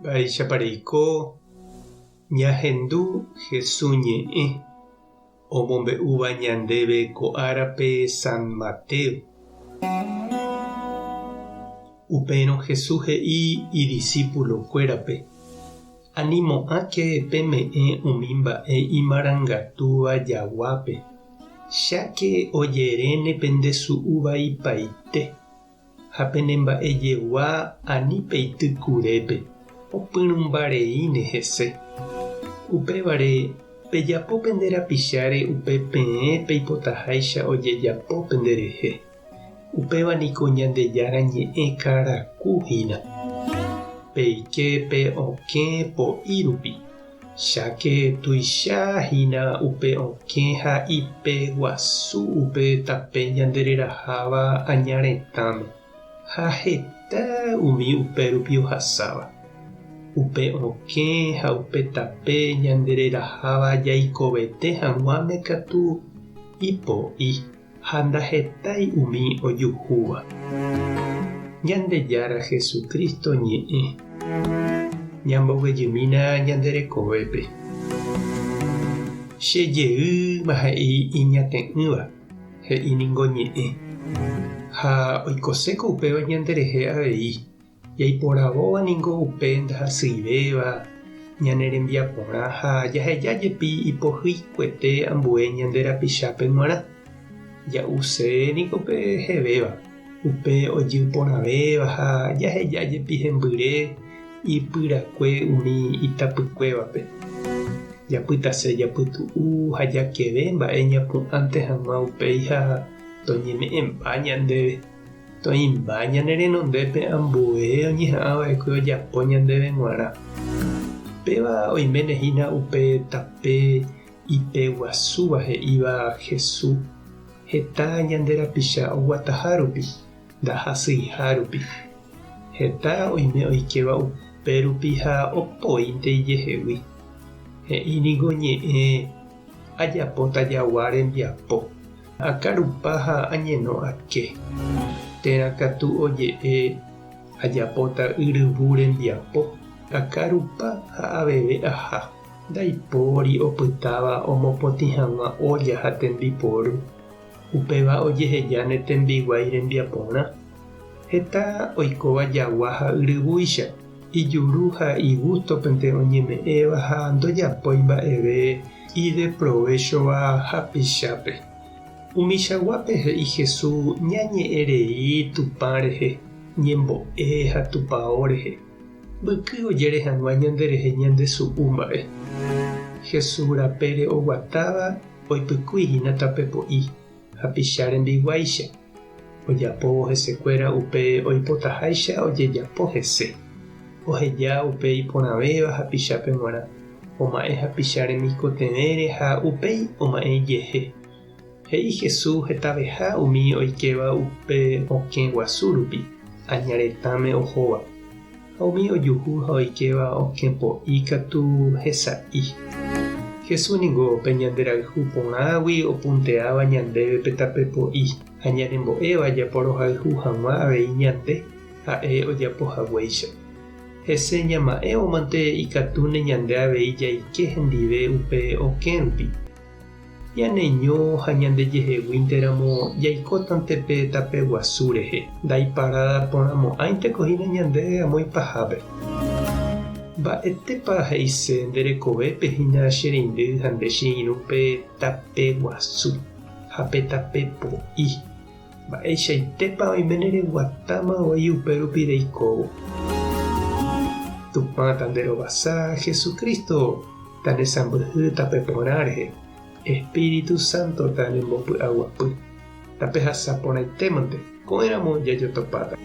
Mba'eichapareiko ñahendu Jesús ñe'ẽ omombe'úva ñandéve ko árape San Mateo. Upérõ Jesús he'i idiscípulokuérape: Animo'ãke peme'ẽ umi mba'e imarangatúva jaguápe, cháke ojeréne pendesu'uvaipaite, ha penemba'ejegua ani peitykurépe opyrũmbareíne hese. Upévare pejapo penderapicháre upe peẽ peipotaháicha ojejapo penderehe. Upévaniko Ñandejára ñe'ẽ karakuhína. Peike pe okẽ po'írupi, cháke tuichahína upe okẽ ha ipe guasu upe tape ñandereraháva añaretãme, ha heta umi upérupi ohasáva. Upe okẽ ha upe tape ñandereraháva jaikovete hag̃uáme katu ipo'i ha ndahetái umi ojuhúva. Ñandejára Jesucristo ñe'ẽ ñamboguejymína ñanderekovépe. Chejeýma he'i iñate'ỹva, he'íniko ñe'ẽ. Ha oikoséko upéva ñanderehe avei, jaiporavóvaniko upe ndahasýivéva ñanerembiaporã ha jahejájepi ipohýikuete ambue ñanderapichápe g̃uarã. Ja'uséniko pe hevéva upe ojyporavéva ha jahejájepi hembyre ipyrakue umi itapykuévape. Japytase japytu'u ha jakeve mba'e ñapu'ãnte hag̃ua upéi ha toñeme'ẽmba ñandéve. Toĩmba ñanerenondépe ambue oñeha'ãva'ekue ojapo ñandéve g̃uarã. Péva oimenehína upe tape ipe guasúva he'íva Jesús heta ñanderapicha oguatahárupi, ndahasýihárupi. Heta oime oikeva upérupi ha opóinte ijehegui. He'íniko ñe'ẽ ajapóta jagua rembiapo, akarupa ha añeno ake. Térãkatu oje'e ajapóta yryvu rembiapo, akarupa ha aveve aha. Ndaipóri opytáva omopotĩ hag̃ua olla ha tembiporu. Upéva ojeheja ne tembiguái rembiaporã. Heta oikóva jagua ha yryvúicha, ijuru ha igustopente oñeme'ẽva ha ndojapói mba'eve ideprovéchova hapichápe. Umichaguápe he'i Jesús ñañe'ẽrei Tupã rehe, ñembo'e ha tupão rehe. Mbyky ojére hag̃ua ñanderehe ñandesu'u mba'e. Jesús rapére oguatáva oipykuihína tape po'i hapicha rembiguáicha. Ojapo hesekuéra upe oipotaháicha ojejapo hese. Oheja upe iporãvéva hapichápe g̃uarã. Oma'ẽ hapicha remikotevẽre ha upéi oma'ẽ ijehe. He'i Jesús hetaveha umi oikeva upe okẽ guasu rupi, añaretãme ohóva. Ha umi ojuhu ha oikeva okẽ po'i katu hesa'i. Jesús niko pe ñanderayhu porãgui opunteáva ñandéve pe tape po'i ha ñarembo'éva japorohayhu hag̃ua avei ñande ha'e ojapohaguéicha. Hese ñama'ẽ omante ikatúne ñande avei jaike hendive upe okẽ rupi. Ñaneño ha ñandejeheguínteramo jaikótante pe tape guasu rehe, ndaiparada porãmo'ãitekohína ñande amoipahápe. Mba'etépa he'ise nderekovépe hína che reindy ha nde che irũ pe tape guasu ha pe tape po'i. Mba'eichaitépa oime nereguatáma oi upérupi reikóvo. Tupã tanderovasa Jesucristo tanesãmbyhy tape porã rehe. Espíritu Santo tanembopy'aguapy. Tape hasa porãitémante ko'ẽramo jajotopáta.